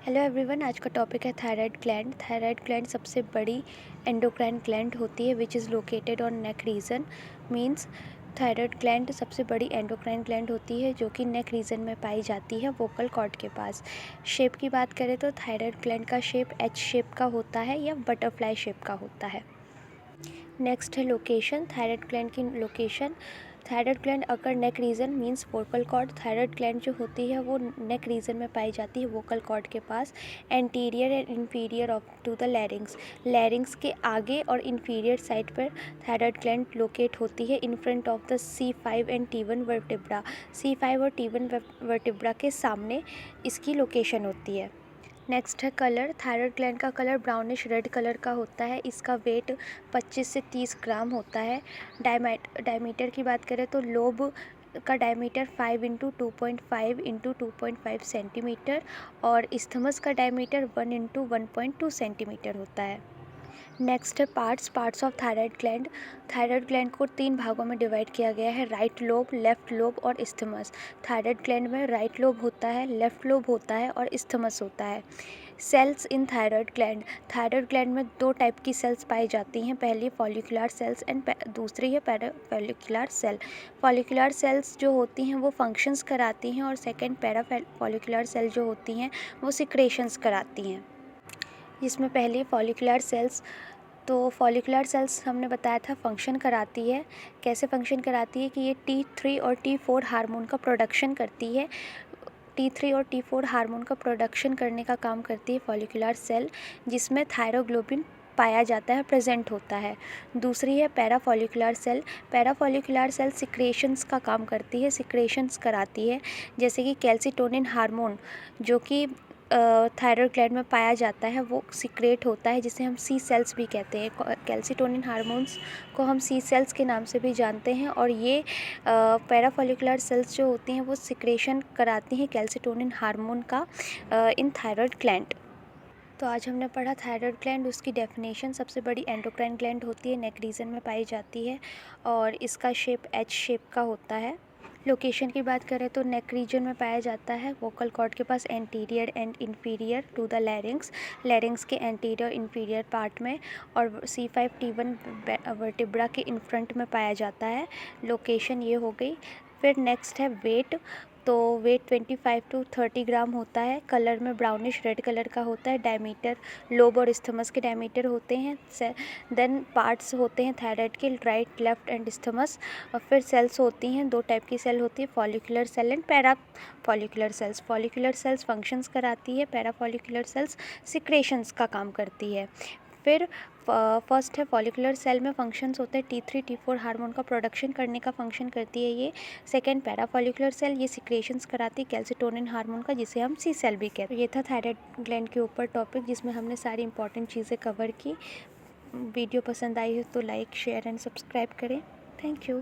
Hello everyone, आज का topic है थायराइड ग्लैंड। थायराइड ग्लैंड सबसे बड़ी एंडोक्राइन ग्लैंड होती है which is located on neck region. Means thyroid gland सबसे बड़ी एंडोक्राइन ग्लैंड होती है जो कि नेक रीजन में पाई जाती है, वोकल कॉर्ड के पास। शेप की बात करें तो थायराइड ग्लैंड का शेप एच शेप का होता है या बटरफ्लाई शेप का होता है। नेक्स्ट है लोकेशन, थायराइड ग्लैंड की लोकेशन। थायराइड ग्लैंड अगर neck region means vocal cord. Thyroid gland जो होती है वो नेक रीजन में पाई जाती है, वोकल कॉर्ड के पास। Anterior and inferior of to the larynx, larynx के आगे और इंफीरियर साइड पर थायराइड ग्लैंड लोकेट होती है in front of the C5 and T1 vertebra. C5 और T1 वर्टिब्रा के सामने इसकी लोकेशन होती है। नेक्स्ट है कलर। थायराइड ग्लैंड का कलर ब्राउनिश रेड कलर का होता है। इसका वेट 25 से 30 ग्राम होता है। डायमीटर की बात करें तो लोब का डायमीटर 5 इंटू 2.5 इंटू 2.5 सेंटीमीटर और इस्थमस का डायमीटर 1 इंटू 1.2 सेंटीमीटर होता है। नेक्स्ट है parts of thyroid gland. Thyroid gland को 3 भागों में डिवाइड किया गया है, राइट लोब, लेफ्ट लोब और इस्थमस। थायराइड ग्लैंड में राइट लोब होता है, लेफ्ट लोब होता है और इस्थमस होता है। सेल्स इन थायराइड ग्लैंड। थायराइड ग्लैंड में 2 टाइप की सेल्स पाई जाती हैं, पहली फॉलिकुलर सेल्स एंड दूसरी है पैराफॉलिकुलर सेल। फॉलिकुलर सेल्स जो होती हैं वो फंक्शंस कराती हैं और सेकेंड पैराफॉलिकुलर सेल जो होती हैं वो सिक्रेशंस कराती हैं। जिसमें पहली फॉलिकुलर सेल्स, तो फॉलिकुलर सेल्स हमने बताया था फंक्शन कराती है। कैसे फंक्शन कराती है कि ये T3 और T4 हार्मोन का प्रोडक्शन करती है। T3 और T4 हार्मोन का प्रोडक्शन करने का काम करती है फॉलिकुलर सेल, जिसमें थायरोग्लोबिन पाया जाता है, प्रेजेंट होता है। दूसरी है parafollicular cell. Parafollicular cell secretions का काम करती है, सिक्रेशंस कराती है, जैसे कि कैल्सिटोनिन हार्मोन जो कि थायराइड ग्लैंड में पाया जाता है वो सिक्रेट होता है, जिसे हम सी सेल्स भी कहते हैं। कैल्सिटोनिन हार्मोन्स को हम सी सेल्स के नाम से भी जानते हैं और ये पैराफॉलिकुलर सेल्स जो होती हैं वो सिक्रेशन कराती हैं कैल्सिटोनिन हार्मोन का इन थायराइड ग्लैंड। तो आज हमने पढ़ा थायराइड ग्लैंड, उसकी डेफिनेशन। सबसे बड़ी एंडोक्राइन ग्लैंड होती है, नेक रीजन में पाई जाती है और इसका शेप एच शेप का होता है। लोकेशन की बात करें तो नेक रीजन में पाया जाता है, वोकल कॉर्ड के पास, anterior and inferior to the larynx, larynx के एंटीरियर इंफीरियर पार्ट में, और C5T1 वर्टिब्रा के इन फ्रंट में पाया जाता है। लोकेशन ये हो गई। फिर नेक्स्ट है वेट। तो वेट 25 टू 30 ग्राम होता है। कलर में ब्राउनिश रेड कलर का होता है। डायमीटर, लोब और इस्थमस के डायमीटर होते हैं। देन पार्ट्स होते हैं थायराइड के, राइट, लेफ्ट एंड इस्थमस। और फिर सेल्स होती हैं, 2 टाइप की सेल होती है, follicular cell and parafollicular cells. Follicular cells functions कराती है, पैराफॉलिकुलर सेल्स सिक्रेशंस का काम करती है। फिर फर्स्ट है फॉलिकुलर सेल में फंक्शंस होते हैं, T3 T4 हार्मोन का प्रोडक्शन करने का फंक्शन करती है ये। सेकेंड पैराफॉलिकुलर सेल, ये सिक्रेशंस कराती है कैल्सिटोनिन हार्मोन का, जिसे हम सी सेल भी कहते हैं। ये था थायराइड ग्लैंड के ऊपर टॉपिक, जिसमें हमने सारी इंपॉर्टेंट चीज़ें कवर की। वीडियो पसंद आई है तो लाइक, शेयर एंड सब्सक्राइब करें। Thank you.